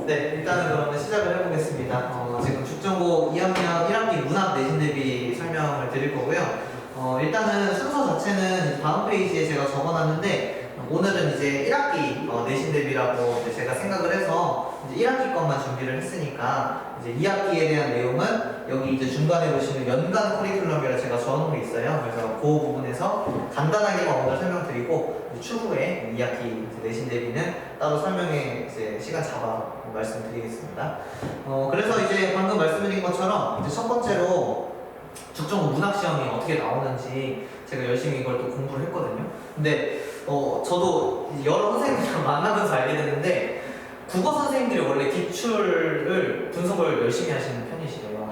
네, 일단은 그러면 시작을 해보겠습니다. 지금 죽전고 2학년 1학기 문학 내신 대비 설명을 드릴 거고요. 일단은 순서 자체는 다음 페이지에 제가 적어놨는데, 오늘은 이제 1학기 내신 대비라고 이제 제가 생각을 해서 이제 1학기 것만 준비를 했으니까 이제 2학기에 대한 내용은 여기 이제 중간에 보시면 연간 커리큘럼이라 제가 적어놓은 게 있어요. 그래서 그 부분에서 간단하게만 오늘 설명드리고 추후에 2학기 내신 대비는 따로 설명에 이제 시간 잡아 말씀드리겠습니다. 그래서 이제 방금 말씀드린 것처럼 이제 첫 번째로 죽전고 문학 시험이 어떻게 나오는지 제가 열심히 이걸 또 공부를 했거든요. 근데 저도 여러 선생님들 만나면서 알게 됐는데 국어 선생님들이 원래 기출을 분석을 열심히 하시는 편이시래요.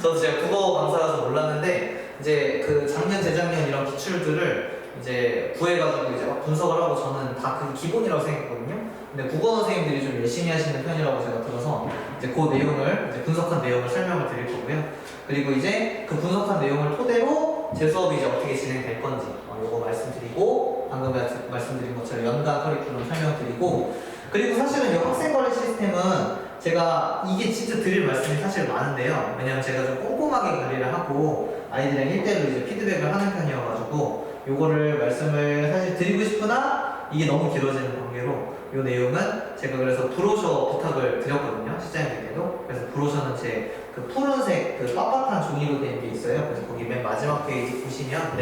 저도 제가 국어 강사라서 몰랐는데 이제 그 작년, 재작년 이런 기출들을 이제 구해가지고 이제 막 분석을 하고 저는 다 그게 기본이라고 생각했거든요. 근데 국어 선생님들이 좀 열심히 하시는 편이라고 제가 들어서 이제 그 내용을 이제 분석한 내용을 설명을 드릴 거고요. 그리고 이제 그 분석한 내용을 토대로 제 수업이 이제 어떻게 진행될 건지 요거 말씀드리고 방금 말씀드린 것처럼 연간 커리큘럼 설명드리고 그리고 사실은 이 학생거래 시스템은 제가 이게 진짜 드릴 말씀이 사실 많은데요. 왜냐면 제가 좀 꼼꼼하게 관리를 하고 아이들이랑 1대1로 이제 피드백을 하는 편이어가지고 요거를 말씀을 사실 드리고 싶으나 이게 너무 길어지는 관계로 이 내용은 제가 그래서 브로셔 부탁을 드렸거든요. 시장님께도. 그래서 브로셔는 제 그 푸른색 그 빳빳한 종이로 된 게 있어요. 그래서 거기 맨 마지막 페이지 보시면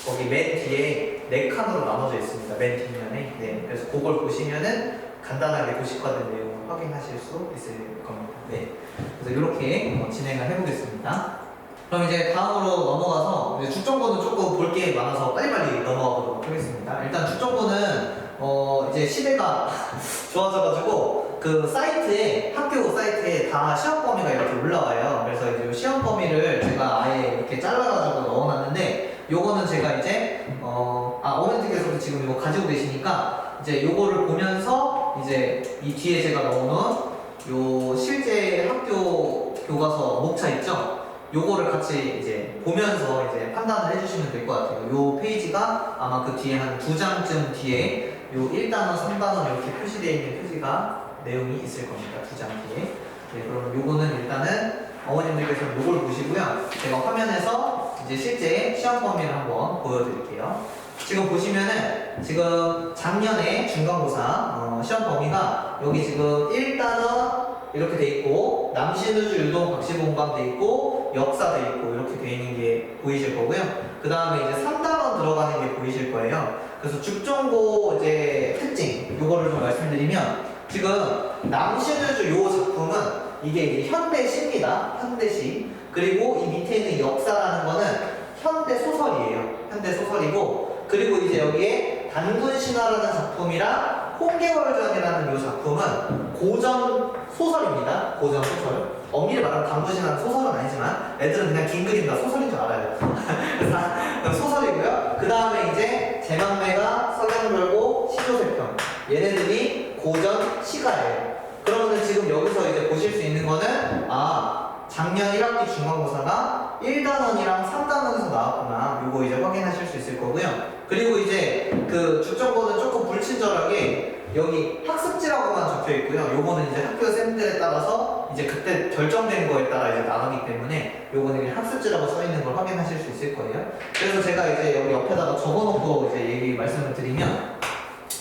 거기 맨 뒤에 4칸으로 나눠져 있습니다. 맨 뒷면에. 네. 그래서 그걸 보시면은 간단하게 도식화된 내용을 확인하실 수 있을 겁니다. 네. 그래서 이렇게 진행을 해보겠습니다. 그럼 이제 다음으로 넘어가서 이제 죽전고는 조금 볼 게 많아서 빨리빨리 넘어가 보도록 하겠습니다. 일단 죽전고는 이제 시대가 좋아져가지고 그 사이트에 학교 사이트에 다 시험 범위가 이렇게 올라와요. 그래서 이제 시험 범위를 제가 아예 이렇게 잘라가지고 넣어놨는데 요거는 제가 이제 어머니께서도 지금 이거 가지고 계시니까 이제 요거를 보면서 이제 이 뒤에 제가 넣어놓은 요 실제 학교 교과서 목차 있죠? 요거를 같이 이제 보면서 이제 판단을 해주시면 될 것 같아요. 요 페이지가 아마 그 뒤에 한 2장쯤 뒤에 요 1단원, 3단원 이렇게 표시되어 있는 표지가 내용이 있을 겁니다. 2장 뒤에. 네, 그럼 요거는 일단은 어머님들께서는 요걸 보시고요. 제가 화면에서 이제 실제 시험 범위를 한번 보여드릴게요. 지금 보시면은 지금 작년에 중간고사 시험 범위가 여기 지금 1단원 이렇게 돼 있고 남신우주 유동 박시봉강 돼 있고 역사 돼 있고 이렇게 돼 있는 게 보이실 거고요. 그 다음에 이제 3단원 들어가는 게 보이실 거예요. 그래서 죽전고 이제 특징 요거를 좀 말씀드리면 지금 남신우주 요 작품은 이게 이제 현대시입니다. 현대시. 그리고 이 밑에 있는 역사라는 거는 현대 소설이에요. 현대 소설이고 그리고 이제 여기에 단군신화라는 작품이랑 홍계월전이라는 이 작품은 고전 소설입니다. 고전 소설. 엄밀히 말하면 단군신화는 소설은 아니지만 애들은 그냥 긴 그림과 소설인 줄 알아요. 그래서 소설이고요. 그 다음에 이제 제망매가 석양별고 시조세평. 얘네들이 고전 시가예요. 그러면 지금 여기서 이제 보실 수 있는 거는 작년 1학기 중간고사가 1단원이랑 3단원에서 나왔구나. 요거 이제 확인하실 수 있을 거고요. 그리고 이제 그 죽전고는 조금 불친절하게 여기 학습지라고만 적혀 있고요. 요거는 이제 학교 쌤들에 따라서 이제 그때 결정된 거에 따라 이제 나가기 때문에 요거는 그냥 학습지라고 써 있는 걸 확인하실 수 있을 거예요. 그래서 제가 이제 여기 옆에다가 적어놓고 이제 말씀을 드리면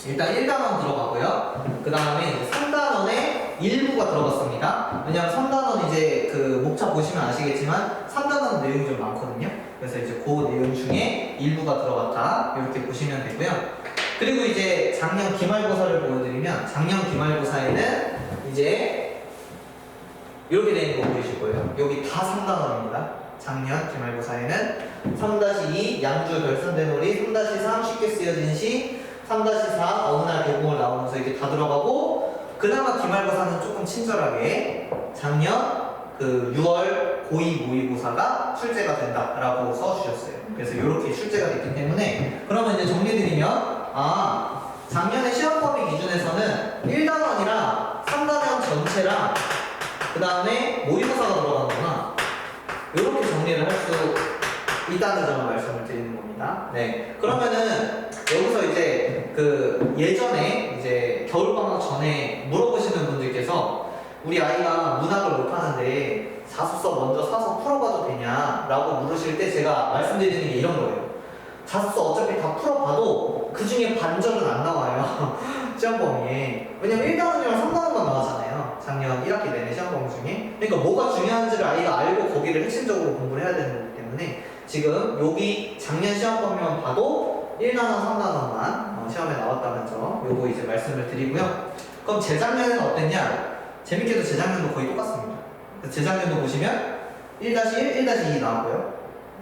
일단 1단원 들어가고요. 그 다음에 3단원에 일부가 들어갔습니다. 왜냐면 3단원 이제 그 목차 보시면 아시겠지만 3단원 내용이 좀 많거든요. 그래서 이제 그 내용 중에 일부가 들어갔다. 이렇게 보시면 되고요. 그리고 이제 작년 기말고사를 보여드리면 작년 기말고사에는 이제 이렇게 되는 거 보이실 거예요. 여기 다 3단원입니다. 작년 기말고사에는 3-2 양주 별선대놀이 3-3 쉽게 쓰여진 시 3-4 어느 날 개봉을 나오면서 이게 다 들어가고 그나마 기말고사는 조금 친절하게 작년 그 6월 고2 모의고사가 출제가 된다라고 써주셨어요. 그래서 이렇게 출제가 됐기 때문에 그러면 이제 정리드리면 작년에 시험 범위 기준에서는 1단원이랑 3단원 전체랑 그 다음에 모의고사가 들어가는구나 이렇게 정리를 할 수 있다는 점을 말씀을 드리는 겁니다. 네. 그러면은 여기서 이제 그 예전에 이제 겨울방학 전에 물어보시는 분들께서 우리 아이가 문학을 못하는데 자습서 먼저 사서 풀어봐도 되냐? 라고 물으실 때 제가 말씀드리는 게 이런 거예요. 자습서 어차피 다 풀어봐도 그 중에 반절은 안 나와요. 시험 범위에. 왜냐면 1단원이랑 3단원만 나왔잖아요. 작년 1학기 내내 시험 범위 중에. 그러니까 뭐가 중요한지를 아이가 알고 거기를 핵심적으로 공부를 해야 되는 거기 때문에 지금 여기 작년 시험 범위만 봐도 1단원, 3단원만 시험에 나왔다는 점 요거 이제 말씀을 드리고요. 그럼 재작년에는 어땠냐? 재밌게도 재작년도 거의 똑같습니다. 재작년도 보시면 1-1, 1-2 나왔고요.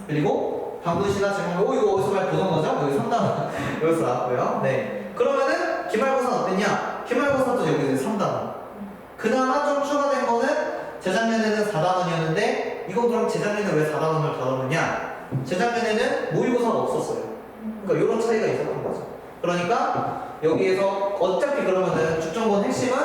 그리고 방문시나 제목, 이거 어디서 많이 보던 거죠? 여기 3단원 여기서 나왔고요. 네. 그러면은 기말고사는 어땠냐? 기말고사도 여기 이제 3단원. 그나마 좀 추가된 거는 재작년에는 4단원이었는데 이건 그럼 재작년에 왜 4단원을 더 넣느냐? 재작년에는 모의고사가 없었어요. 그러니까 이런 차이가 있었던 거죠. 그러니까 여기에서 어차피 그러면은 축전본 핵심은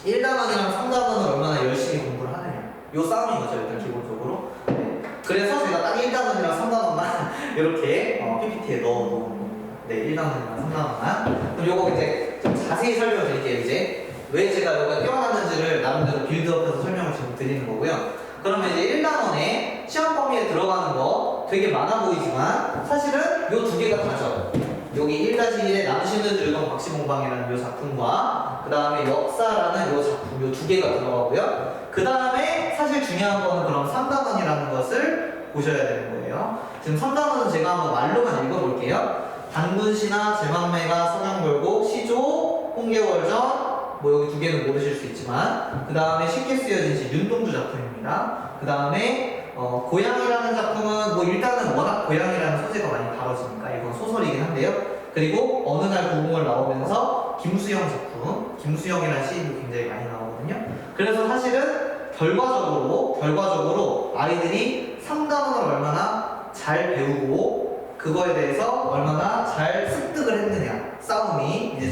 1단원이랑 3단원을 얼마나 열심히 공부를 하느냐. 요 싸움인 거죠, 일단 기본적으로. 네. 그래서 제가 딱 1단원이랑 3단원만 이렇게 PPT에 넣어놓은 겁니다. 네, 1단원이랑 3단원만. 그럼 요거 이제 좀 자세히 설명을 드릴게요, 이제. 왜 제가 요거 껴놨는지를 나름대로 빌드업해서 설명을 지금 드리는 거고요. 그러면 이제 1단원에 시험 범위에 들어가는 거 되게 많아 보이지만 사실은 요 두 개가 다죠. 여기 1-1의 남신을 즐거운 박시공방이라는 요 작품과 그 다음에 역사라는 요 작품 요 두 개가 들어가고요. 그 다음에 사실 중요한 거는 그럼 3단원이라는 것을 보셔야 되는 거예요. 지금 3단원은 제가 한번 말로만 읽어볼게요. 단군시나 제망매가 석양별곡, 시조, 홍계월전 뭐 여기 두 개는 모르실 수 있지만 그 다음에 쉽게 쓰여진 시 윤동주 작품입니다. 그 다음에 고향이라는 작품은 뭐 일단은 워낙 고향이라는 소재가 많이 다뤄지니까 이건 소설이긴 한데요. 그리고 어느 날 고궁을 나오면서 김수영 작품, 김수영이라는 시인도 굉장히 많이 나오거든요. 그래서 사실은 결과적으로 아이들이 3단원을 얼마나 잘 배우고 그거에 대해서 얼마나 잘 습득을 했느냐 싸움이 이제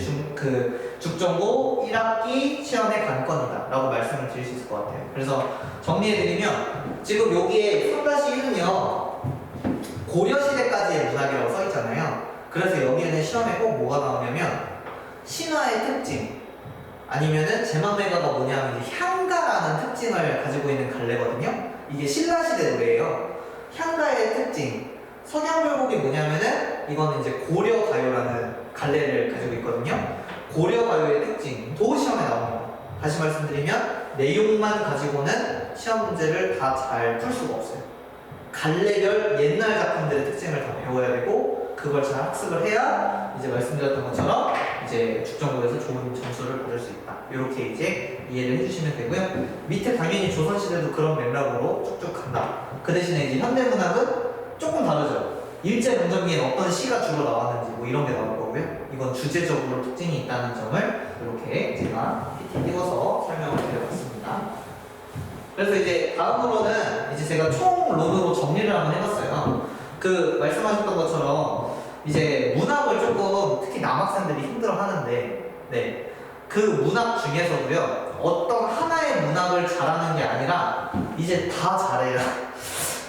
죽전고 1학기 시험의 관건이다 라고 말씀을 드릴 수 있을 것 같아요. 그래서 정리해드리면 지금 여기에 3-1은요 고려시대까지의 문학이라고 써있잖아요. 그래서 여기에는 시험에 꼭 뭐가 나오냐면 신화의 특징 아니면은 제망매가가 뭐냐면 이제 향가라는 특징을 가지고 있는 갈래거든요. 이게 신라시대 노래예요. 향가의 특징 석양별곡이 뭐냐면은 이거는 이제 고려가요라는 갈래를 가지고 있거든요. 고려가요의 특징 도 시험에 나옵니다. 다시 말씀드리면 내용만 가지고는 시험 문제를 다 잘 풀 수가 없어요. 갈래별 옛날 작품들의 특징을 다 배워야 되고 그걸 잘 학습을 해야 이제 말씀드렸던 것처럼 이제 죽전고에서 좋은 점수를 받을 수 있다. 이렇게 이제 이해를 해주시면 되고요. 밑에 당연히 조선시대도 그런 맥락으로 쭉쭉 간다. 그 대신에 이제 현대문학은 조금 다르죠. 일제강점기엔 어떤 시가 주로 나왔는지 뭐 이런 게 나올 거고요. 이건 주제적으로 특징이 있다는 점을 이렇게 제가 PT 띄워서 설명을 드려봤습니다. 그래서 이제 다음으로는 이제 제가 총론으로 정리를 한번 해봤어요. 그 말씀하셨던 것처럼 이제 문학을 조금 특히 남학생들이 힘들어 하는데 네. 그 문학 중에서도요 어떤 하나의 문학을 잘하는 게 아니라 이제 다 잘해야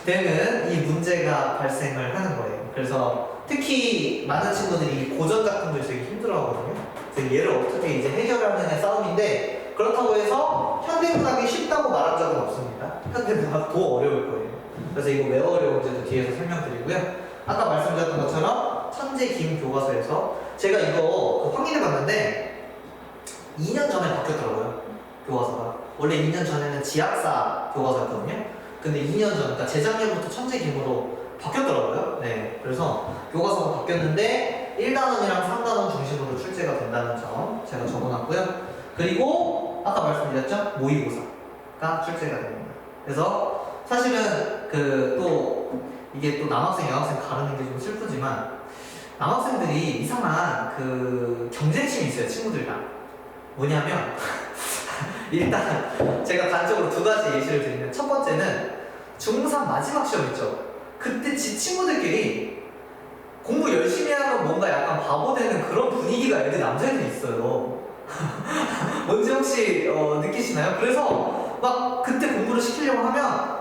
되는 이 문제가 발생을 하는 거예요. 그래서 특히 많은 친구들이 고전 작품들 되게 힘들어 하거든요. 그래서 얘를 어떻게 이제 해결하느냐 싸움인데 그렇다고 해서 현대문학이 쉽다고 말한 적은 없습니다. 현대문학 더 어려울 거예요. 그래서 이거 왜 어려운지도 뒤에서 설명드리고요. 아까 말씀드렸던 것처럼 천재 김 교과서에서 제가 이거 확인해 봤는데 2년 전에 바뀌었더라고요. 교과서가. 원래 2년 전에는 지학사 교과서였거든요. 근데 2년 전, 그러니까 재작년부터 천재 김으로 바뀌었더라고요. 네. 그래서 교과서가 바뀌었는데 1단원이랑 3단원 중심으로 출제가 된다는 점 제가 적어놨고요. 그리고 아까 말씀드렸죠? 모의고사가 출제가 됩니다. 그래서 사실은 또 이게 또 남학생, 여학생 가르는 게 좀 슬프지만 남학생들이 이상한 경쟁심이 있어요, 친구들이랑. 뭐냐면 일단 제가 단적으로 두 가지 예시를 드리면 첫 번째는 중3 마지막 시험 있죠. 그때 지 친구들끼리 공부 열심히 하면 뭔가 약간 바보 되는 그런 분위기가 애들 남자애들 있어요. 뭔지 혹시 느끼시나요? 그래서 막 그때 공부를 시키려고 하면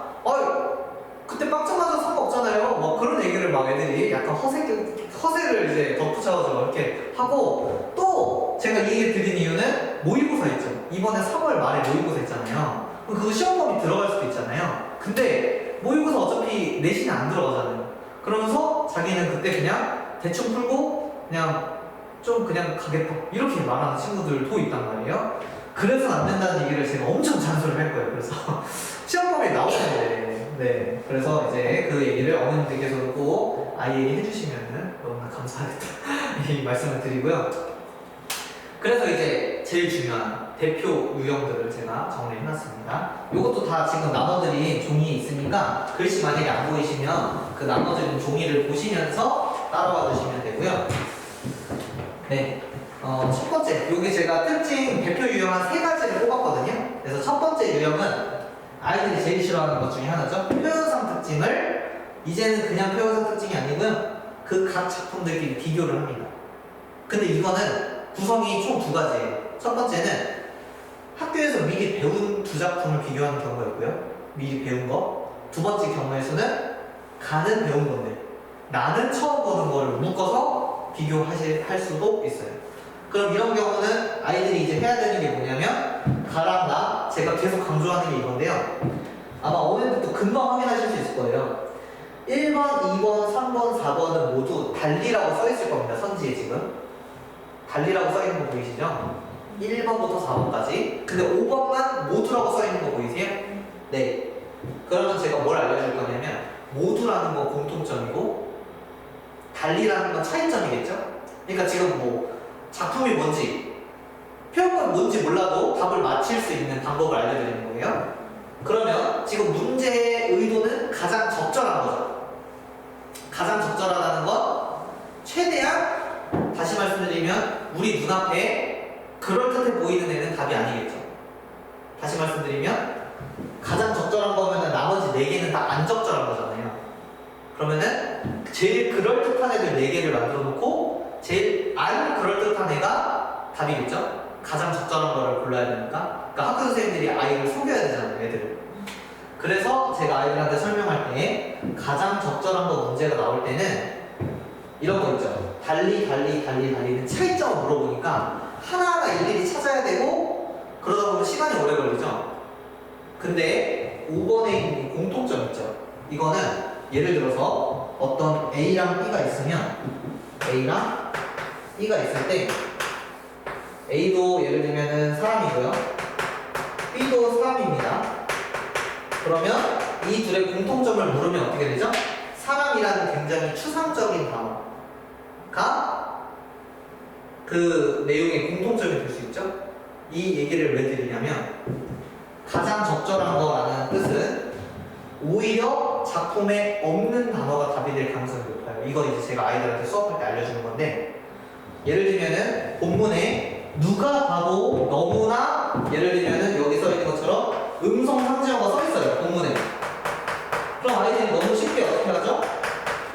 그때 빵점 맞아도 상관없잖아요. 뭐 그런 얘기를 막 애들이 약간 허세를 이제 덧붙여가지고 이렇게 하고 또 제가 이 얘기를 드린 이유는 모의고사 있죠. 이번에 3월 말에 모의고사 있잖아요. 그럼 그거 시험 범위 들어갈 수도 있잖아요. 근데 모의고사 어차피 내신에 안 들어가잖아요. 그러면서 자기는 그때 그냥 대충 풀고 그냥 좀 그냥 가겠다 이렇게 말하는 친구들도 있단 말이에요. 그래서 안 된다는 얘기를 제가 엄청 잔소리를 할 거예요. 그래서 시험 범위 나오는데 네. 그래서 이제 그 얘기를 어머님들께서도 꼭 아이에게 해주시면은 너무나 감사하겠다 이 말씀을 드리고요. 그래서 이제 제일 중요한 대표 유형들을 제가 정리해놨습니다. 이것도 다 지금 나눠드린 종이에 있으니까 글씨 만약에 안 보이시면 그 나눠드린 종이를 보시면서 따라와 주시면 되고요. 네. 첫 번째, 요게 제가 특징 대표 유형 한 3가지를 뽑았거든요. 그래서 첫 번째 유형은 아이들이 제일 싫어하는 것 중에 하나죠. 표현상 특징을 이제는 그냥 표현상 특징이 아니고요. 그 각 작품들끼리 비교를 합니다. 근데 이거는 구성이 총 2가지예요. 첫 번째는 학교에서 미리 배운 2작품을 비교하는 경우였고요. 미리 배운 거. 두 번째 경우에서는 가는 배운 건데 나는 처음 보는 거를 묶어서 비교할 수도 있어요. 그럼 이런 경우는 아이들이 이제 해야 되는 게 뭐냐면 가랑 나, 제가 계속 강조하는 게 이건데요. 아마 오늘부터 금방 확인하실 수 있을 거예요. 1번, 2번, 3번, 4번은 모두 달리라고 써 있을 겁니다. 선지에 지금 달리라고 써 있는 거 보이시죠? 1번부터 4번까지. 근데 5번만 모두라고 써 있는 거 보이세요? 네. 그러면 제가 뭘 알려줄 거냐면 모두라는 건 공통점이고 달리라는 건 차이점이겠죠? 그러니까 지금 뭐 작품이 뭔지 표현은 뭔지 몰라도 답을 맞힐 수 있는 방법을 알려드리는 거예요. 그러면 지금 문제의 의도는 가장 적절한 거죠. 가장 적절하다는 건 최대한 다시 말씀드리면 우리 눈앞에 그럴듯해 보이는 애는 답이 아니겠죠. 다시 말씀드리면 가장 적절한 거면은 나머지 4개는 다 안 적절한 거잖아요. 그러면은 제일 그럴듯한 애들 4개를 만들어 놓고 제일 안 그럴듯한 애가 답이겠죠. 가장 적절한 거를 골라야 되니까. 그러니까 학교 선생님들이 아이를 속여야 되잖아요, 애들을. 그래서 제가 아이들한테 설명할 때 가장 적절한 거 문제가 나올 때는 이런 거 있죠. 달리는 차이점을 물어보니까 하나하나 일일이 찾아야 되고 그러다 보면 시간이 오래 걸리죠. 근데 5번에 있는 공통점 있죠. 이거는 예를 들어서 어떤 A랑 B가 있으면 A랑 B가 있을 때 A도 예를 들면은 사람이고요. B도 사람입니다. 그러면 이 둘의 공통점을 물으면 어떻게 되죠? 사람이라는 굉장히 추상적인 단어가 그 내용의 공통점이 될 수 있죠? 이 얘기를 왜 드리냐면 가장 적절한 거라는 뜻은 오히려 작품에 없는 단어가 답이 될 가능성이 높아요. 이거 이제 제가 아이들한테 수업할 때 알려주는 건데 예를 들면은 본문에 누가 봐도 너무나 예를 들면은 여기 써 있는 것처럼 음성 상징어가 써 있어요. 본문에. 그럼 아이들이 너무 쉽게 어떻게 하죠?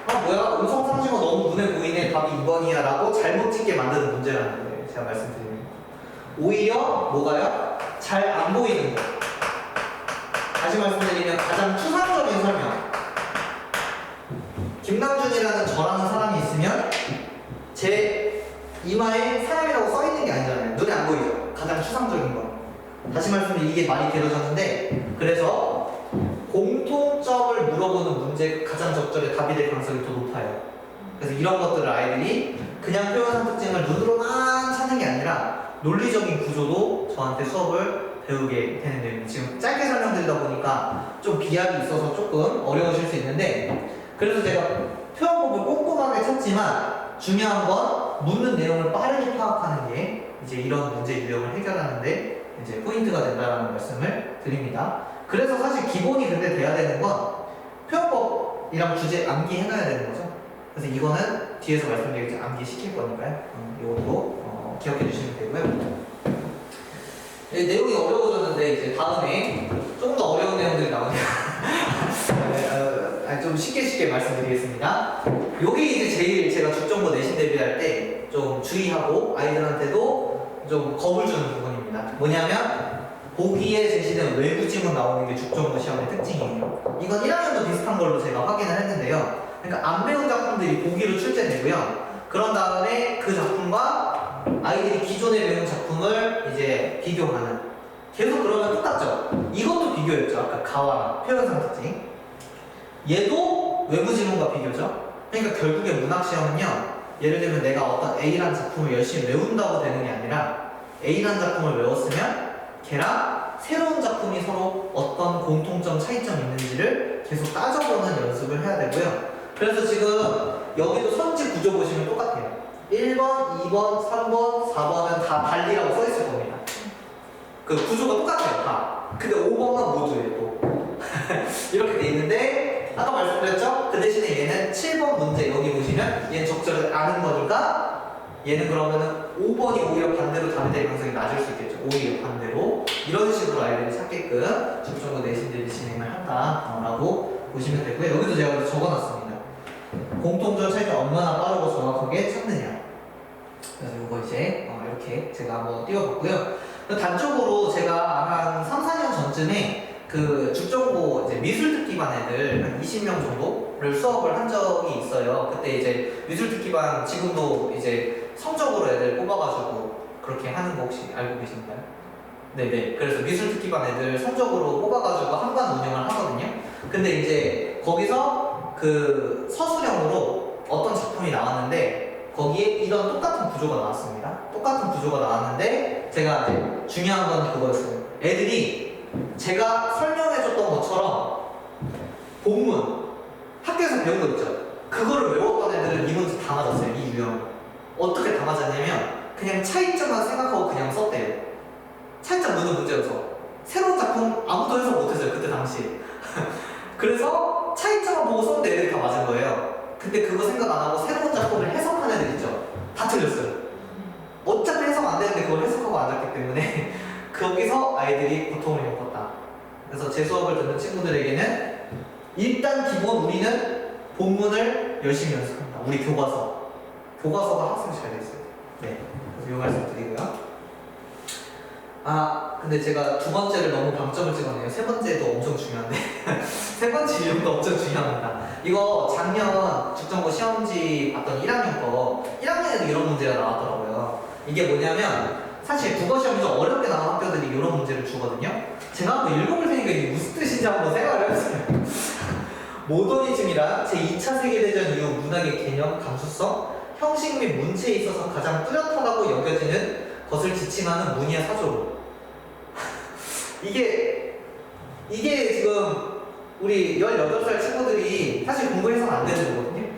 아 뭐야 음성 상징어 너무 눈에 보이네 답이 2번이야 라고 잘못 찍게 만드는 문제라는 거예요. 제가 말씀드리는 거. 오히려 뭐가요? 잘 안 보이는 거. 다시 말씀드리면 가장 추상적인 설명. 김남준이라는 저라는 사람이 있으면 제 이마에 사람이라고 써 있는 게 아니잖아요. 눈에 안 보이죠. 가장 추상적인 거. 다시 말씀드리면 이게 말이 길어졌는데 그래서 공통점을 물어보는 문제가 가장 적절히 답이 될 가능성이 더 높아요. 그래서 이런 것들을 아이들이 그냥 표현상 특징을 눈으로만 찾는 게 아니라 논리적인 구조도 저한테 수업을 배우게 되는 내용이 지금 짧게 설명드리다 보니까 좀 비약이 있어서 조금 어려우실 수 있는데 그래서 제가 표현법을 꼼꼼하게 찾지만 중요한 건 묻는 내용을 빠르게 파악하는 게 이제 이런 문제 유형을 해결하는데 이제 포인트가 된다는 말씀을 드립니다. 그래서 사실 기본이 근데 돼야 되는 건 표현법이랑 주제 암기해놔야 되는 거죠. 그래서 이거는 뒤에서 말씀드리겠지만 암기시킬 거니까요. 이것도 기억해 주시면 되고요. 네, 내용이 어려워졌는데 이제 다음에 조금 더 어려운 내용들이 나오니까 네, 좀 쉽게 말씀드리겠습니다. 요게 이제 제일 제가 죽정보 내신 대비할 때 좀 주의하고 아이들한테도 좀 겁을 주는 부분입니다. 뭐냐면 보기에 제시된 외부 지문 나오는 게 죽정보 시험의 특징이에요. 이건 1학년도 비슷한 걸로 제가 확인을 했는데요. 그러니까 안 배운 작품들이 보기로 출제되고요. 그런 다음에 그 작품과 아이들이 기존에 배운 작품을 이제 비교하는. 계속 그러면 똑같죠? 이것도 비교였죠. 아까 가와나 표현상 특징. 얘도 외부 지문과 비교죠. 그러니까 결국에 문학 시험은요. 예를 들면 내가 어떤 A라는 작품을 열심히 외운다고 되는 게 아니라 A라는 작품을 외웠으면 걔랑 새로운 작품이 서로 어떤 공통점, 차이점이 있는지를 계속 따져보는 연습을 해야 되고요. 그래서 지금 여기도 선지 구조 보시면 똑같아요. 1번, 2번, 3번, 4번은 다 달리라고 써 있을 겁니다. 그 구조가 똑같아요, 다. 근데 5번만 모두예요, 또. 이렇게 돼 있는데, 아까 말씀드렸죠? 그 대신에 얘는 7번 문제, 여기 보시면 얘는 적절히 아는 거니까 얘는 그러면은 5번이 오히려 반대로 답이 될 가능성이 낮을 수 있겠죠. 오히려 반대로. 이런 식으로 아이들이 찾게끔 집중도 내신들이 진행을 한다라고 보시면 되고요. 여기도 제가 적어놨습니다. 공통점 차이가 얼마나 빠르고 정확하게 찾느냐. 그래서 이거 이제 이렇게 제가 한번 띄워봤고요. 단적으로 제가 한 3, 4년 전쯤에 그 죽전고 이제 미술특 기반 애들 한 20명 정도를 수업을 한 적이 있어요. 그때 이제 미술특 기반 지금도 이제 성적으로 애들 뽑아가지고 그렇게 하는 거 혹시 알고 계신가요? 네네. 그래서 미술특 기반 애들 성적으로 뽑아가지고 한반 운영을 하거든요. 근데 이제 거기서 그 서술형으로 어떤 작품이 나왔는데 거기에 이런 똑같은 구조가 나왔습니다. 똑같은 구조가 나왔는데 제가 이제 중요한 건 그거였어요. 애들이 제가 설명해줬던 것처럼 본문 학교에서 배운 거 있죠. 그거를 외웠던 애들은 이 문제 다 맞았어요. 이 유형. 어떻게 다 맞았냐면 그냥 차이점만 생각하고 그냥 썼대요. 차이점 묻는 문제여서 새로운 작품 아무도 해석 못했어요. 그때 당시. 그래서 차이점만 보고 썼는데 애들이 다 맞은 거예요. 근데 그거 생각 안 하고 새로운 작품을 해석하는 애들 있죠. 다 틀렸어요. 어차피 해석 안 되는데 그걸 해석하고 앉았기 때문에 거기서 아이들이 고통을 겪었다. 그래서 제 수업을 듣는 친구들에게는 일단 기본 우리는 본문을 열심히 연습한다. 우리 교과서. 교과서가 학생이 잘 돼 있어요. 네. 그래서 이 말씀 드리고요. 아, 근데 제가 두 번째를 너무 방점을 찍었네요. 세 번째도 엄청 중요한데. 세 번째 이름도 엄청 중요합니다. 이거 작년 죽전고 시험지 봤던 1학년 거, 1학년에도 이런 문제가 나왔더라고요. 이게 뭐냐면, 사실 국어 시험이 좀 어렵게 나온 학교들이 이런 문제를 주거든요. 제가 한번 읽어볼 테니까 이게 무슨 뜻인지 한번 생각을 해보세요. 모더니즘이란 제2차 세계대전 이후 문학의 개념, 감수성, 형식 및 문체에 있어서 가장 뚜렷하다고 여겨지는 것을 지칭하는 문의의 사조로. 이게 지금 우리 18살 친구들이 사실 공부해서는 안 되는 거거든요.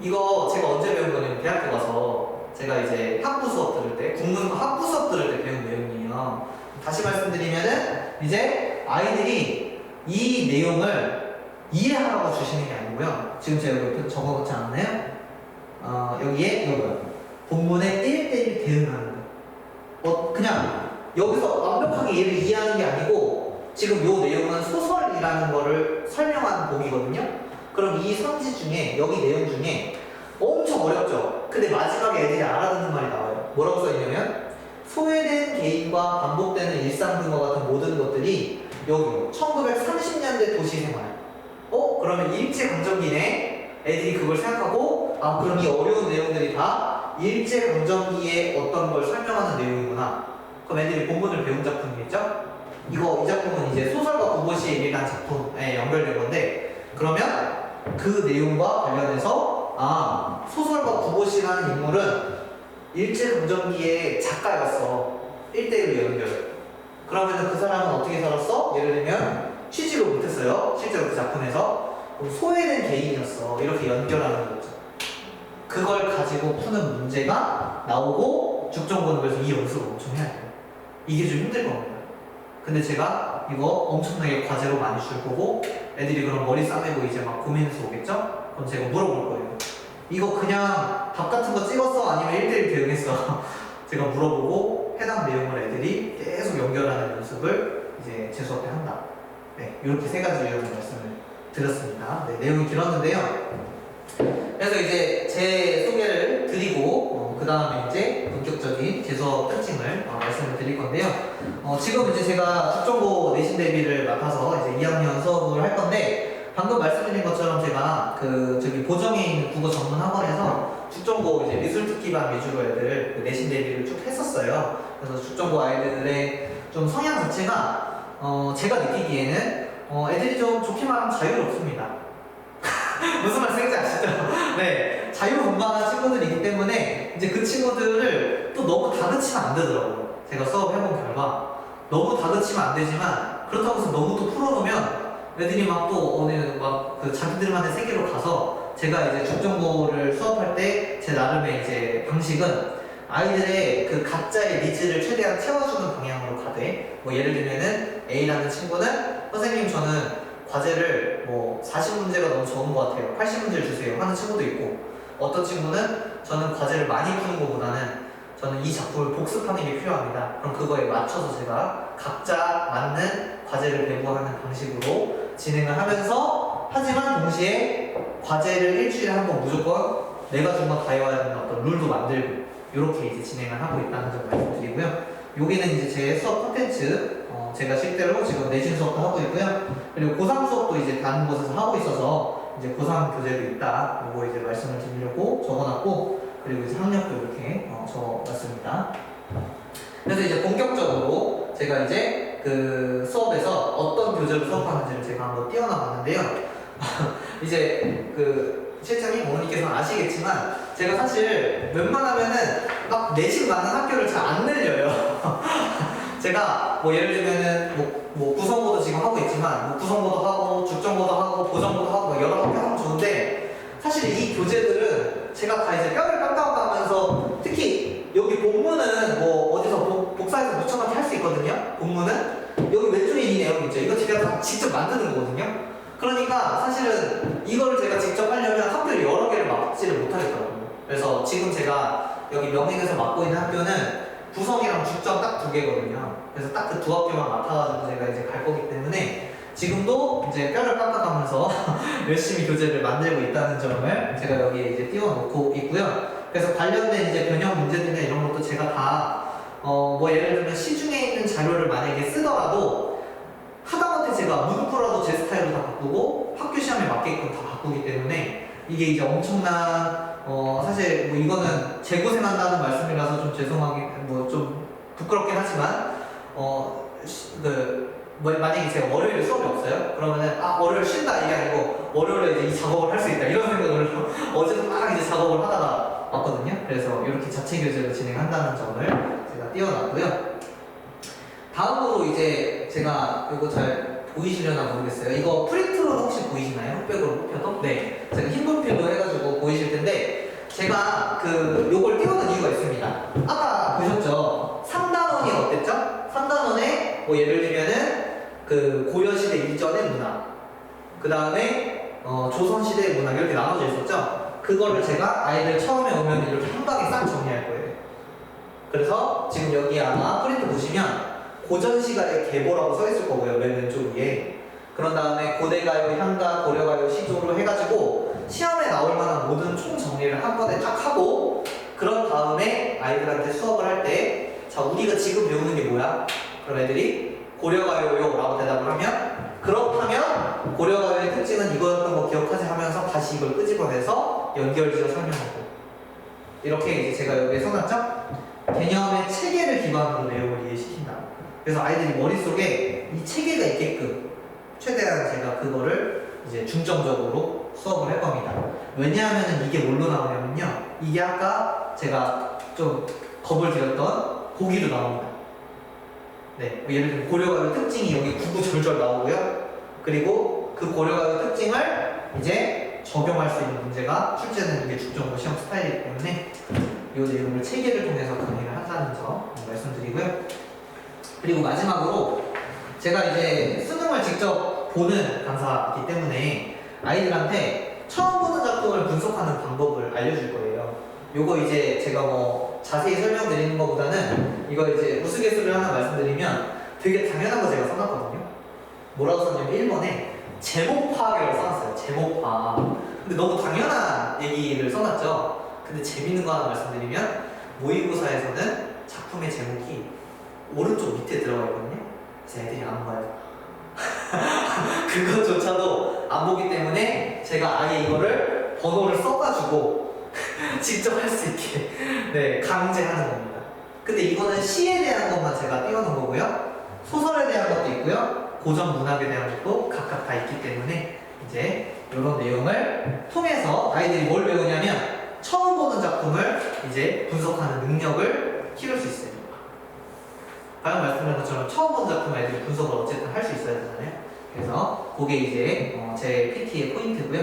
이거 제가 언제 배운 거냐면 대학교 가서 제가 이제 학부 수업 들을 때, 국문과 학부 수업 들을 때 배운 내용이에요. 다시 말씀드리면은 이제 아이들이 이 내용을 이해하라고 주시는 게 아니고요. 지금 제가 여기 적어놓지 않았나요? 여기에 이거요. 본문에 1대1 대응하는 거. 그냥 여기서 완벽하게 얘를 이해하는 게 아니고 지금 요 내용은 소설이라는 거를 설명하는 복이거든요. 그럼 이 선지 중에 여기 내용 중에 엄청 어렵죠. 근데 마지막에 애들이 알아듣는 말이 나와요. 뭐라고 써있냐면 소외된 개인과 반복되는 일상 등과 같은 모든 것들이 여기 1930년대 도시생활. 그러면 일제강점기네. 애들이 그걸 생각하고 그럼 이 어려운 내용들이 다 일제강점기의 어떤 걸 설명하는 내용이구나. 그럼 애들이 본문을 배운 작품이겠죠? 이 작품은 이제 소설과 구보시이라는 작품에 연결된 건데 그러면 그 내용과 관련해서 소설과 구보시라는 인물은 일제강점기의 작가였어. 1대1로 연결. 그러면 그 사람은 어떻게 살았어? 예를 들면 취직을 못했어요. 실제로 그 작품에서. 소외된 개인이었어. 이렇게 연결하는 거죠. 그걸 가지고 푸는 문제가 나오고 죽전고는 그래서 이 연습을 엄청 해야 돼요. 이게 좀 힘들 겁니다. 근데 제가 이거 엄청나게 과제로 많이 줄 거고 애들이 그럼 머리 싸매고 이제 막 고민해서 오겠죠? 그럼 제가 물어볼 거예요. 이거 그냥 답 같은 거 찍었어? 아니면 1대1 대응했어? 제가 물어보고 해당 내용을 애들이 계속 연결하는 연습을 이제 제 수업 때 한다. 네, 이렇게 세 가지 내용을 말씀을 드렸습니다. 네, 내용이 길었는데요. 그래서 이제 제 소개를 드리고 그 다음에 이제 본격적인 제 수업 특징을 말씀을 드릴 건데요. 지금 이제 제가 죽전고 내신 대비를 맡아서 이제 2학년 수업을 할 건데 방금 말씀드린 것처럼 제가 저기 보정에 있는 국어 전문 학원에서 죽전고 이제 미술 특기반 위주로 애들 그 내신 대비를 쭉 했었어요. 그래서 죽전고 아이들의 좀 성향 자체가 제가 느끼기에는 애들이 좀 좋게 말하면 자유롭습니다. 무슨 말씀인지 아시죠? 네, 자유분방한 친구들이기 때문에 이제 그 친구들을 또 너무 다그치면 안 되더라고요. 제가 수업 해본 결과 너무 다그치면 안 되지만 그렇다고 해서 너무 또 풀어놓으면 애들이 막 또 어느 막 그 자기들만의 세계로 가서 제가 이제 죽전고를 수업할 때 제 나름의 이제 방식은 아이들의 그 각자의 니즈를 최대한 채워주는 방향으로 가되 뭐 예를 들면은 A라는 친구는 선생님 저는 과제를 뭐 40문제가 너무 적은 것 같아요. 80문제를 주세요 하는 친구도 있고 어떤 친구는 저는 과제를 많이 푸는 것보다는 저는 이 작품을 복습하는 게 필요합니다. 그럼 그거에 맞춰서 제가 각자 맞는 과제를 배부하는 방식으로 진행을 하면서 하지만 동시에 과제를 일주일에 한 번 무조건 내가 준 건 다 해와야 되는 어떤 룰도 만들고 이렇게 이제 진행을 하고 있다는 점 말씀드리고요. 여기는 이제 제 수업 콘텐츠 제가 실제로 지금 내신 수업도 하고 있고요. 그리고 고3 수업도 이제 다른 곳에서 하고 있어서 이제 고3 교재도 있다. 이거 이제 말씀을 드리려고 적어놨고 그리고 이제 학력도 이렇게 적어놨습니다. 그래서 이제 본격적으로 제가 이제 그 수업에서 어떤 교재로 수업하는지를 제가 한번 띄워나봤는데요. 이제 그 실장님 어머니께서는 아시겠지만 제가 사실 웬만하면은 막 내신 많은 학교를 잘 안 늘려요. 제가 뭐 예를 들면은 뭐 구성고도 지금 하고 있지만 뭐 구성고도 하고 죽전고도 하고 보전고도 하고 여러 학교 하면 좋은데 사실 이 교재들은 제가 다 이제 뼈를 깎아가면서 특히 여기 본문은 뭐 어디서 복사해서 묻혀넣기 할 수 있거든요. 본문은 여기 왼쪽에 이 내용 있죠. 이거 제가 다 직접 만드는 거거든요. 그러니까 사실은 이거를 제가 직접 하려면 학교를 여러 개를 맡지를 못하겠더라고요. 그래서 지금 제가 여기 명인에서 맡고 있는 학교는 구성이랑 죽전 딱 두 개거든요. 그래서 딱 그 두 학교만 맡아가지고 제가 이제 갈 거기 때문에 지금도 이제 뼈를 깎아가면서 열심히 교재를 만들고 있다는 점을 제가 여기에 이제 띄워놓고 있고요. 그래서 관련된 이제 변형 문제들이나 이런 것도 제가 다 뭐 예를 들면 시중에 있는 자료를 만약에 쓰더라도 하다못해 제가 문구라도 제 스타일로 다 바꾸고 학교 시험에 맞게끔 다 바꾸기 때문에 이게 이제 엄청난 사실 뭐 이거는 재고생한다는 말씀이라서 좀 죄송하게 뭐 좀 부끄럽긴 하지만 만약에 제가 월요일에 수업이 없어요? 그러면은 월요일 쉰다 이게 아니고 월요일에 이제 이 작업을 할 수 있다 이런 생각을 어제도 막 이제 작업을 하다가 왔거든요. 그래서 이렇게 자체 교재로 진행한다는 점을 제가 띄워놨고요. 다음으로 이제 제가 이거 잘 보이시려나 모르겠어요. 이거 프린트로 혹시 보이시나요? 흑백으로 펴도? 네. 제가 흰 분필로 해가지고 보이실 텐데 제가 요걸 띄워놓은 이유가 있습니다. 아까 보셨죠? 3단원이 어땠죠? 3단원에 뭐 예를 들면은 그 고려시대 이전의 문화 그 다음에 조선시대의 문화 이렇게 나눠져 있었죠? 그거를 제가 아이들 처음에 오면 이렇게 한 방에 싹 정리할 거예요. 그래서 지금 여기 아마 프린트 보시면 고전시가의 계보라고 써 있을 거고요. 맨 왼쪽 위에. 그런 다음에 고대가요, 향가, 고려가요, 시조로 해가지고 시험에 나올 만한 모든 총 정리를 한 번에 딱 하고 그런 다음에 아이들한테 수업을 할 때 자 우리가 지금 배우는 게 뭐야? 그럼 애들이 고려가요요 라고 대답을 하면 그렇다면 고려가요의 특징은 이거였던 거 기억하지 하면서 다시 이걸 끄집어내서 연결지어 설명하고 이렇게 이제 제가 여기에 써놨죠? 개념의 체계를 기반으로 내용을 이해시킨다. 그래서 아이들이 머릿속에 이 체계가 있게끔 최대한 제가 그거를 이제 중점적으로 수업을 할 겁니다. 왜냐하면 이게 뭘로 나오냐면요. 이게 아까 제가 좀 겁을 드렸던 고기로 나옵니다. 네, 예를 들면 고려가요 특징이 여기 구구절절 나오고요. 그리고 그 고려가요 특징을 이제 적용할 수 있는 문제가 출제되는 게 죽전고 시험 스타일이기 때문에 이 내용을 체계를 통해서 강의를 한다는 점 말씀드리고요. 그리고 마지막으로 제가 이제 수능을 직접 보는 강사이기 때문에 아이들한테 처음 보는 작품을 분석하는 방법을 알려줄 거예요. 요거 이제 제가 뭐 자세히 설명드리는 것보다는 이거 이제 우스갯소리를 하나 말씀드리면 되게 당연한 거 제가 써놨거든요. 뭐라고 썼냐면 1번에 제목 파악이라고 써놨어요. 제목 파악. 근데 너무 당연한 얘기를 써놨죠. 근데 재밌는 거 하나 말씀드리면 모의고사에서는 작품의 제목이 오른쪽 밑에 들어가 있거든요. 그래서 애들이 안 봐요. 그것조차도 안 보기 때문에 제가 아예 이거를 번호를 써가지고 직접 할 수 있게 네, 강제하는 겁니다. 근데 이거는 시에 대한 것만 제가 띄워놓은 거고요. 소설에 대한 것도 있고요. 고전 문학에 대한 것도 각각 다 있기 때문에 이제 이런 내용을 통해서 아이들이 뭘 배우냐면 처음 보는 작품을 이제 분석하는 능력을 키울 수 있어요. 방금 말씀드린 것처럼 처음 보는 작품 아이들이 분석을 어쨌든 할 수 있어야 되잖아요. 그래서 그게 이제 제 PT의 포인트고요.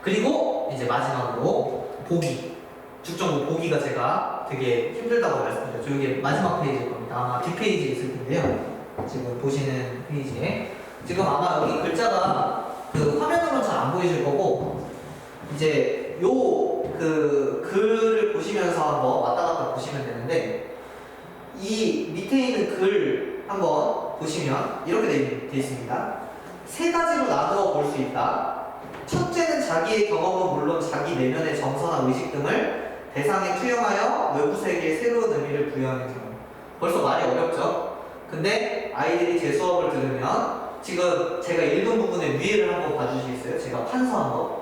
그리고 이제 마지막으로 보기. 죽정보 보기가 제가 되게 힘들다고 말씀드렸죠. 이게 마지막 페이지일 겁니다. 아마 뒷페이지에 있을 텐데요. 지금 보시는 페이지에 지금 아마 여기 글자가 그 화면으로는 잘 안 보이실 거고 이제 요 그 글을 보시면서 한번 왔다 갔다 보시면 되는데 이 밑에 있는 글 한번 보시면 이렇게 돼 있습니다. 세 가지로 나누어 볼 수 있다. 첫째는 자기의 경험은 물론 자기 내면의 정서나 의식 등을 대상에 투영하여 외부 세계에 새로운 의미를 부여하는 경우. 벌써 말이 어렵죠? 근데 아이들이 제 수업을 들으면 지금 제가 읽은 부분의 위에를 한번 봐주시겠어요? 제가 판서한 거.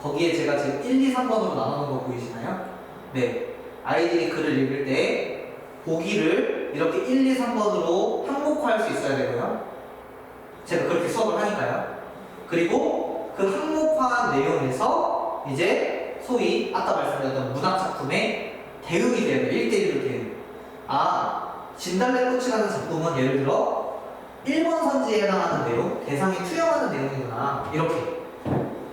거기에 제가 지금 1, 2, 3번으로 나누는 거 보이시나요? 네. 아이들이 글을 읽을 때 보기를 이렇게 1, 2, 3번으로 항목화할 수 있어야 되고요. 제가 그렇게 수업을 하니까요. 그리고 그 항목화한 내용에서 이제 소위 아까 말씀드렸던 문학작품의 대응이 돼요. 1대1로 대응. 진달래꽃이라는 작품은 예를 들어 1번 선지에 해당하는 내용, 대상이 투영하는 내용이구나. 이렇게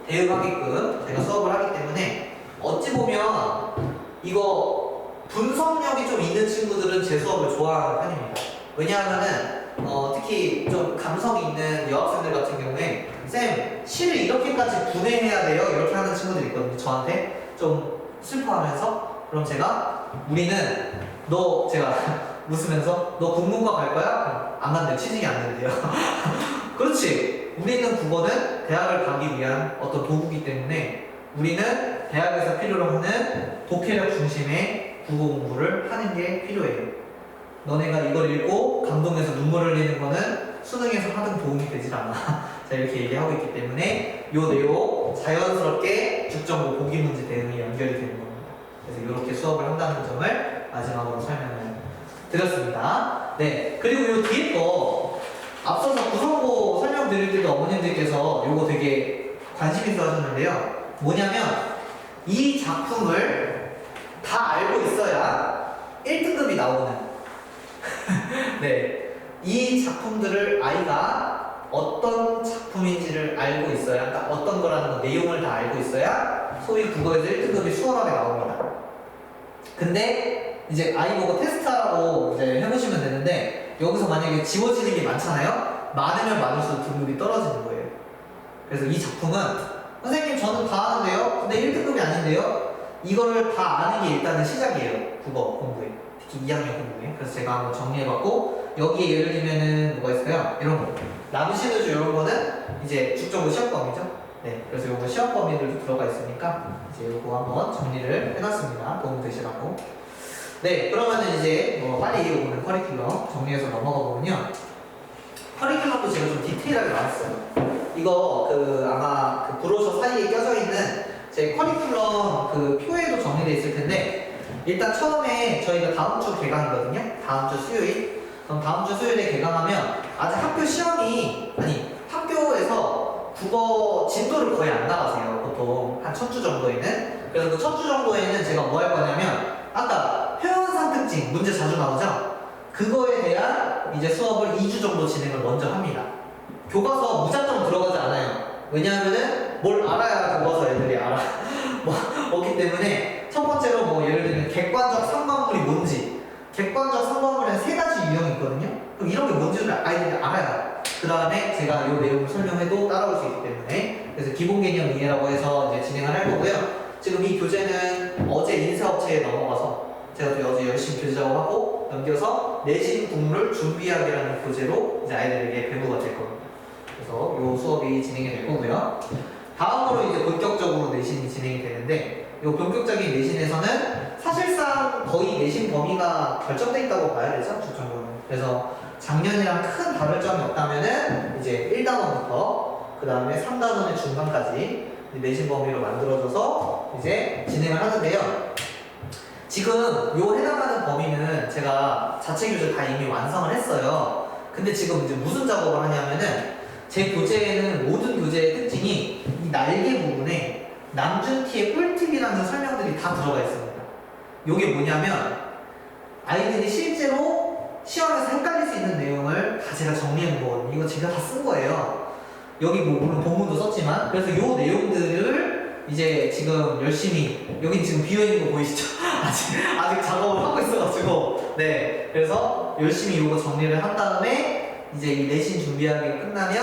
대응하게끔 제가 수업을 하기 때문에 어찌 보면 이거 분석력이 좀 있는 친구들은 제 수업을 좋아하는 편입니다. 왜냐하면은 특히 좀 감성이 있는 여학생들 같은 경우에 쌤, 시를 이렇게까지 분해해야 돼요? 이렇게 하는 친구들이 있거든요. 저한테 좀 슬퍼하면서 그럼 제가 제가 웃으면서 너 국문과 갈 거야? 안 간대요. 취직이 안 된대요. 그렇지. 우리는 국어는 대학을 가기 위한 어떤 도구이기 때문에 우리는 대학에서 필요로 하는 독해력 중심의 국어 공부를 하는 게 필요해요. 너네가 이걸 읽고 감동해서 눈물을 흘리는 거는 수능에서 하등 도움이 되질 않아. 자, 이렇게 얘기하고 있기 때문에 이 내용 자연스럽게 죽정보 보기 문제 대응이 연결이 되는 겁니다. 그래서 이렇게 수업을 한다는 점을 마지막으로 설명을 드렸습니다. 네, 그리고 이 뒤에 거 앞서서 구성고 설명드릴 때도 어머님들께서 이거 되게 관심 있어 하셨는데요. 뭐냐면 이 작품을 다 알고 있어야 1등급이 나오는 네, 이 작품들을 아이가 어떤 작품인지를 알고 있어야, 그러니까 어떤 거라는 거, 내용을 다 알고 있어야 소위 국어에서 1등급이 수월하게 나옵니다. 근데 이제 아이 보고 테스트하라고 이제 해보시면 되는데 여기서 만약에 지워지는 게 많잖아요? 많으면 많을수록 등급이 떨어지는 거예요. 그래서 이 작품은 선생님 저는 다 아는데요? 근데 1등급이 아닌데요? 이거를 다 아는 게 일단은 시작이에요. 국어 공부에. 특히 2학년 공부에. 그래서 제가 한번 정리해봤고 여기에 예를 들면은 뭐가 있어요? 이런 거. 남시누주 이런 거는 이제 죽정보 시험 범위죠. 네. 그래서 요거 시험 범위들도 들어가 있으니까 이제 요거 한번 정리를 해놨습니다. 도움 되시라고. 네. 그러면은 이제 빨리 이어보는 커리큘럼 정리해서 넘어가 보면요. 커리큘럼도 제가 좀 디테일하게 나왔어요. 이거 아마 그 브로셔 사이에 껴져 있는 제 커리큘럼 그 표에도 정리되어 있을 텐데 일단 처음에 저희가 다음 주 개강이거든요. 다음 주 수요일. 그럼 다음 주 수요일에 개강하면 아직 학교 시험이 학교에서 국어 진도를 거의 안 나가세요. 보통 한 첫 주 정도에는. 그래서 그 첫 주 정도에는 제가 뭐 할 거냐면 아까 표현상 특징 문제 자주 나오죠? 그거에 대한 이제 수업을 2주 정도 진행을 먼저 합니다. 교과서 무작정 들어가지 않아요. 왜냐하면은 뭘 알아야 교과서 애들이 알아. 없기 때문에 첫 번째로 예를 들면 객관적 상관물이 뭔지. 객관적 상관물에는 3가지 유형이 있거든요. 그럼 이런 게 뭔지를 아이들이 알아야. 그 다음에 제가 이 내용을 설명해도 따라올 수 있기 때문에 그래서 기본 개념 이해라고 해서 이제 진행을 할 거고요. 지금 이 교재는 어제 인쇄업체에 넘어가서 제가 또 어제 열심히 교재 작업하고 넘겨서 내신 국문을 준비하기라는 교재로 이제 아이들에게 배부가 될 겁니다. 그래서 이 수업이 진행이 될 거고요. 다음으로 이제 본격적으로 내신이 진행이 되는데 이 본격적인 내신에서는 사실상 거의 내신 범위가 결정돼 있다고 봐야 되죠, 주정부는. 그래서 작년이랑 큰 다를 점이 없다면은 이제 1단원부터 그 다음에 3단원의 중간까지 내신 범위로 만들어져서 이제 진행을 하는데요. 지금 요 해당하는 범위는 제가 자체 교재 다 이미 완성을 했어요. 근데 지금 이제 무슨 작업을 하냐면은 제 교재에는 모든 교재의 특징이 이 날개 부분에 남준티의 꿀팁이라는 설명들이 다 들어가 있습니다. 요게 뭐냐면 아이들이 실제로 시험에서 헷갈릴 수 있는 내용을 다 제가 정리해 놓은 거거든요. 이거 제가 다 쓴 거예요. 여기 뭐 물론 본문도 썼지만 그래서 요 내용들을 이제 지금 열심히 여기 지금 비어있는 거 보이시죠? 아직 작업을 하고 있어가지고 네 그래서 열심히 요거 정리를 한 다음에 이제 이 내신 준비하기 끝나면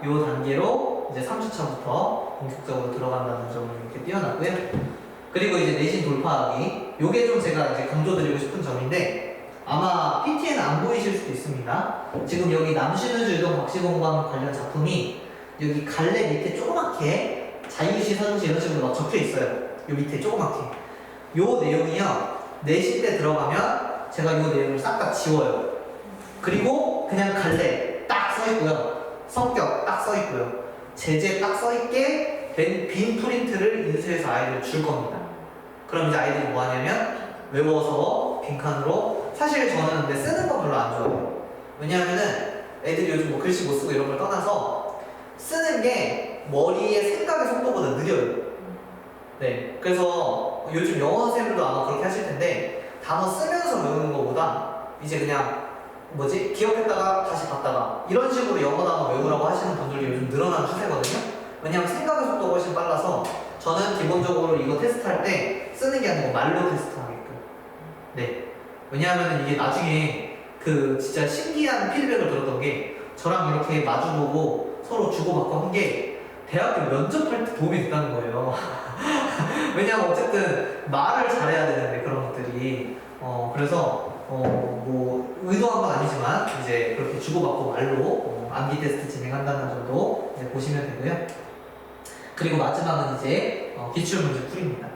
요 단계로 이제 3주차부터 본격적으로 들어간다는 점을 이렇게 띄워놨고요. 그리고 이제 내신 돌파하기 요게 좀 제가 이제 강조드리고 싶은 점인데 아마 PT에는 안 보이실 수도 있습니다. 지금 여기 남신우주 유동 박시공방 관련 작품이 여기 갈래 밑에 조그맣게 자유시 서중시 이런 식으로 막 적혀 있어요. 요 밑에 조그맣게 요 내용이요 내신 때 들어가면 제가 요 내용을 싹 다 지워요. 그리고 그냥 갈래 딱 써있고요 성격 딱 써있고요 제재 딱 써있게 빈 프린트를 인쇄해서 아이들 줄 겁니다. 그럼 이제 아이들이 뭐 하냐면 외워서 빈칸으로 사실 저는 근데 쓰는 거 별로 안 좋아해요. 왜냐하면은 애들이 요즘 뭐 글씨 못 쓰고 이런 걸 떠나서 쓰는 게 머리의 생각의 속도보다 느려요. 네, 그래서 요즘 영어 선생님들도 아마 그렇게 하실 텐데 단어 쓰면서 외우는 것보다 이제 그냥 뭐지? 기억했다가 다시 봤다가 이런 식으로 영어 단어 외우라고 하시는 분들이 요즘 늘어나는 추세거든요. 왜냐하면 생각의 속도가 훨씬 빨라서 저는 기본적으로 이거 테스트할 때 쓰는 게 아니고 말로 테스트하게끔. 네. 왜냐하면 이게 나중에 그 진짜 신기한 피드백을 들었던 게 저랑 이렇게 마주보고 서로 주고받고 한 게 대학교 면접할 때 도움이 됐다는 거예요. 왜냐면 어쨌든 말을 잘해야 되는데 그런 것들이 그래서 뭐 의도한 건 아니지만 이제 그렇게 주고받고 말로 암기 테스트 진행한다는 점도 이제 보시면 되고요. 그리고 마지막은 이제 기출 문제 풀이입니다.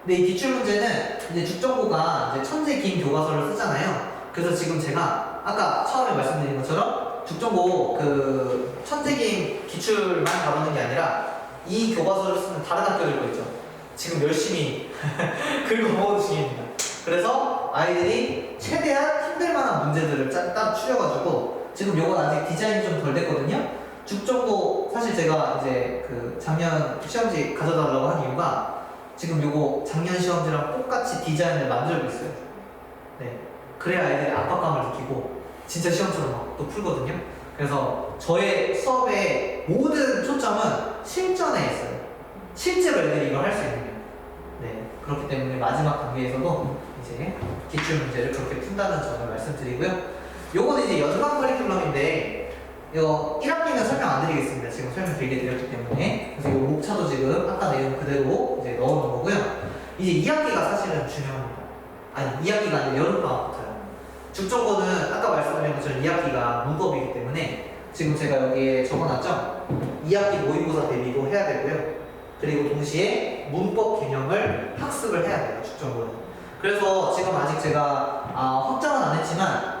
근데 이 기출 문제는 이제 죽정고가 이제 천재 긴 교과서를 쓰잖아요. 그래서 지금 제가 아까 처음에 말씀드린 것처럼 죽정고 그 천재 긴 기출만 다루는 게 아니라 이 교과서를 쓰는 다른 학교들도 있죠. 지금 열심히 긁어모으는 중입니다. 그래서 아이들이 최대한 힘들만한 문제들을 따로 추려가지고 지금 요건 아직 디자인이 좀 덜 됐거든요. 죽정고 사실 제가 이제 그 작년 시험지 가져달라고 한 이유가 지금 요거 작년 시험지랑 똑같이 디자인을 만들고 있어요. 네, 그래야 아이들이 압박감을 느끼고 진짜 시험처럼 막 또 풀거든요. 그래서 저의 수업의 모든 초점은 실전에 있어요. 실제로 애들이 이걸 할 수 있는 거예요. 네, 그렇기 때문에 마지막 단계에서도 이제 기출 문제를 그렇게 푼다는 점을 말씀드리고요. 요거는 이제 연방 커리큘럼인데 이거 1학기는 설명 안 드리겠습니다. 지금 설명 길게 드렸기 때문에. 그래서 이 목차도 지금 아까 내용 그대로 이제 넣어놓은 거고요. 이제 2학기가 사실은 중요합니다. 아니 2학기가 아니라 여름방학부터요. 죽정고는 아까 말씀드린 것처럼 2학기가 문법이기 때문에 지금 제가 여기에 적어놨죠. 2학기 모의고사 대비도 해야 되고요. 그리고 동시에 문법 개념을 학습을 해야 돼요. 죽정고는. 그래서 지금 아직 제가 확정은 안 했지만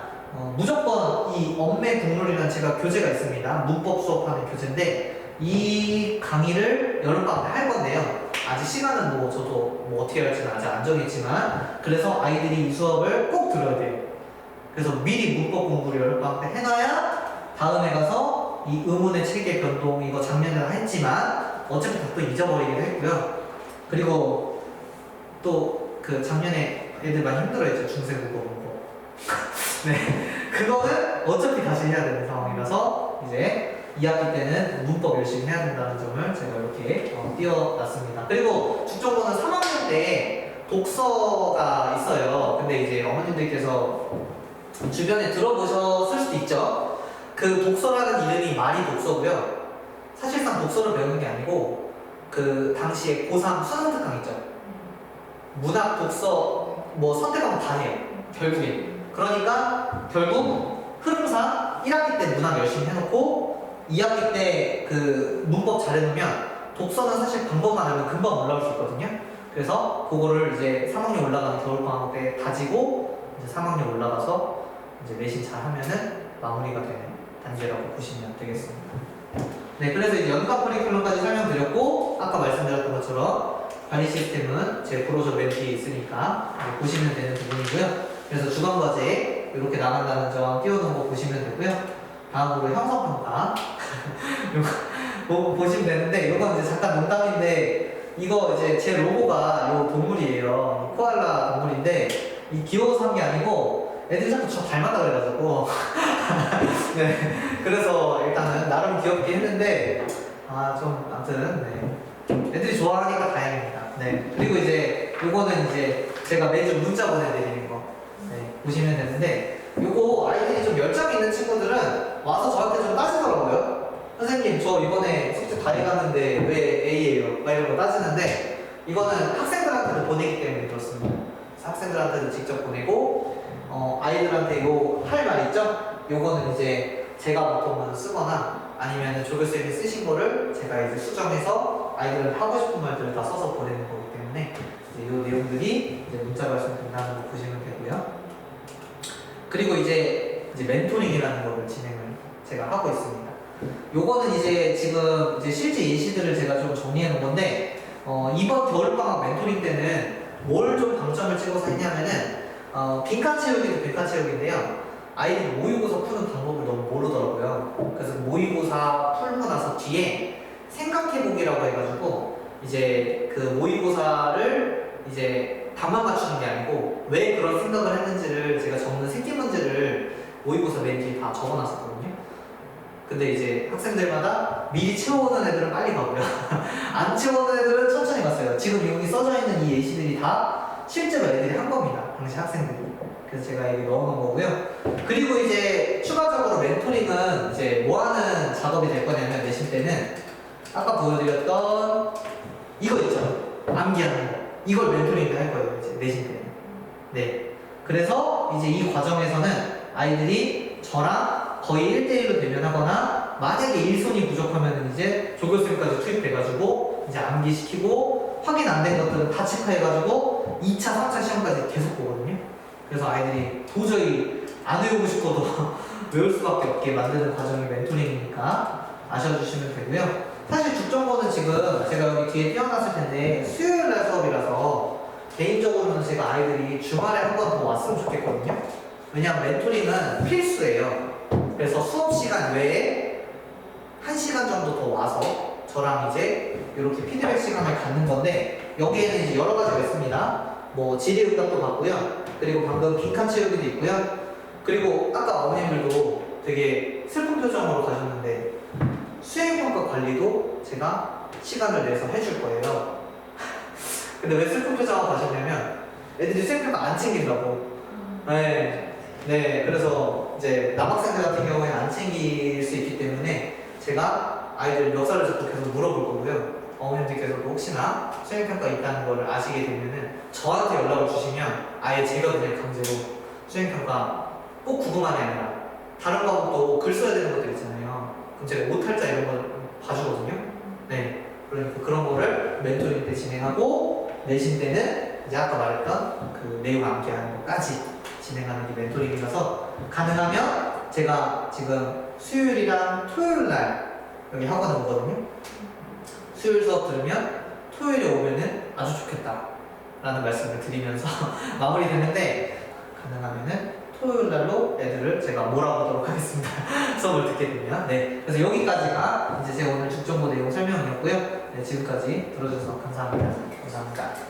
무조건 이 엄매 국룰이라는 제가 교재가 있습니다. 문법 수업하는 교재인데 이 강의를 여름방학 때 할 건데요. 아직 시간은 뭐 저도 뭐 어떻게 할지는 아직 안 정했지만 그래서 아이들이 이 수업을 꼭 들어야 돼요. 그래서 미리 문법 공부를 여름방학 때 해놔야 다음에 가서 이 의문의 체계 변동 이거 작년에 했지만 어차피 다 또 잊어버리기도 했고요. 그리고 또 그 작년에 애들 많이 힘들어했죠. 중세국어 문법. 네, 그거는 어차피 다시 해야 되는 상황이라서 이제 2학기 때는 문법 열심히 해야 된다는 점을 제가 이렇게 띄워놨습니다. 그리고 죽정고는 3학년 때 독서가 있어요. 근데 이제 어머님들께서 주변에 들어보셨을 수도 있죠. 그 독서라는 이름이 말이 독서고요. 사실상 독서를 배우는 게 아니고 그 당시에 고3 수능 특강 있죠. 문학, 독서 뭐 선택하면 다 해요. 결국에. 그러니까 결국 흐름상 1학기 때 문학 열심히 해놓고 2학기 때 그 문법 잘 해놓으면 독서는 사실 방법만 알면 금방 올라올 수 있거든요. 그래서 그거를 이제 3학년 올라가는 겨울방학 때 다지고 이제 3학년 올라가서 이제 내신 잘 하면은 마무리가 되는 단계라고 보시면 되겠습니다. 네, 그래서 이제 연간 커리큘럼까지 설명드렸고, 아까 말씀드렸던 것처럼 관리 시스템은 제 브로셔 맨 뒤에 있으니까 보시면 되는 부분이고요. 그래서 주간 과제 이렇게 나간다는 점 띄워놓은 거 보시면 되고요. 다음으로 형성평가 이거 보시면 되는데, 이건 이제 잠깐 농담인데, 이거 이제 제 로고가 요 동물이에요. 코알라 동물인데, 이 귀여워서 한 게 아니고 애들이 자꾸 저 닮았다 그래가지고 네, 그래서 일단은 나름 귀엽게 했는데 좀 아무튼 네, 애들이 좋아하니까 다행입니다. 네, 그리고 이제 요거는 이제 제가 매주 문자 보내드리는 거 네, 보시면 되는데, 요거 아이들이 좀 열정이 있는 친구들은 와서 저한테 좀 따지더라고요. 선생님 저 이번에 숙제 다 해갔는데 왜 A예요? 막 이런 거 따지는데, 이거는 학생들한테도 보내기 때문에 그렇습니다. 학생들한테도 직접 보내고, 아이들한테 요 할 말 있죠? 요거는 이제 제가 보통은 쓰거나 아니면 조교쌤이 쓰신 거를 제가 이제 수정해서 아이들 하고 싶은 말들을 다 써서 보내는 거기 때문에 이제 요 내용들이 이제 문자 발송 된다는 거 보시면 되고요. 그리고 이제 멘토링이라는 거를 진행을 제가 하고 있습니다. 요거는 이제 지금 이제 실제 예시들을 제가 좀 정리해 놓은 건데, 이번 겨울방학 멘토링 때는 뭘 좀 방점을 찍어서 했냐면은, 빈칸 채우기도 빈칸 채우기인데요. 아이들이 모의고사 푸는 방법을 너무 모르더라고요. 그래서 모의고사 풀고 나서 뒤에 생각해보기라고 해가지고, 이제 그 모의고사를 이제 답만 맞추는 게 아니고 왜 그런 생각을 했는지를 제가 적는 새끼 문제를 모의고사 맨 뒤에 다 적어놨었거든요. 근데 이제 학생들마다 미리 채워오는 애들은 빨리 가고요. 안 채워오는 애들은 천천히 갔어요. 지금 여기 써져 있는 이 예시들이 다 실제로 애들이 한 겁니다. 당시 학생들이. 그래서 제가 여기 넣어놓은 거고요. 그리고 이제 추가적으로 멘토링은 이제 뭐 하는 작업이 될 거냐면, 내신 때는 아까 보여드렸던 이거 있죠? 암기하는 거. 이걸 멘토링을 할 거예요. 이제 내신 때는. 네. 그래서 이제 이 과정에서는 아이들이 저랑 거의 1대1로 대면하거나, 만약에 일손이 부족하면 이제 조교쌤까지 투입돼가지고 이제 암기시키고, 확인 안 된 것들은 다 체크해가지고 2차, 3차 시험까지 계속 보거든요. 그래서 아이들이 도저히 안 외우고 싶어도 외울 수밖에 없게 만드는 과정이 멘토링이니까 아셔주시면 되고요. 사실 죽정보는 지금 제가 여기 뒤에 띄워놨을 텐데 수요일날 수업이라서 개인적으로는 제가 아이들이 주말에 한 번 더 왔으면 좋겠거든요. 왜냐하면 멘토링은 필수예요. 그래서 수업 시간 외에 1시간 정도 더 와서 저랑 이제 이렇게 피드백 시간을 갖는 건데, 여기에는 이제 여러 가지가 있습니다. 뭐 질의응답도 받고요. 그리고 방금 빈칸 채우기도 있고요. 그리고 아까 어머님들도 되게 슬픈 표정으로 가셨는데, 수행평가 관리도 제가 시간을 내서 해줄 거예요. 근데 왜 슬픈 표정으로 가셨냐면, 애들이 수행평가 안 챙긴다고. 네, 그래서 이제 남학생들 같은 경우에는 안 챙길 수 있기 때문에 제가 아이들 역사를 자꾸 계속 물어볼 거고요. 어머님들께서도 혹시나 수행평가 있다는 걸 아시게 되면은 저한테 연락을 주시면 아예 제가 그냥 강제로 수행평가 꼭 구분만이 아니라 다른 과목도 글 써야 되는 것들 있잖아요. 그럼 제가 오탈자 이런 걸 봐주거든요. 네, 그러니까 그런 거를 멘토링 때 진행하고, 내신 때는 이제 아까 말했던 그 내용 암기하는 것까지 진행하는 게 멘토링이라서, 가능하면 제가 지금 수요일이랑 토요일날 여기 학원에 오거든요. 수요일 수업 들으면 토요일에 오면은 아주 좋겠다 라는 말씀을 드리면서 마무리되는데, 가능하면은 토요일날로 애들을 제가 몰아보도록 하겠습니다. 수업을 듣게 되면. 네, 그래서 여기까지가 이제 제가 오늘 죽정보 내용 설명이었고요. 네, 지금까지 들어주셔서 감사합니다. 감사합니다.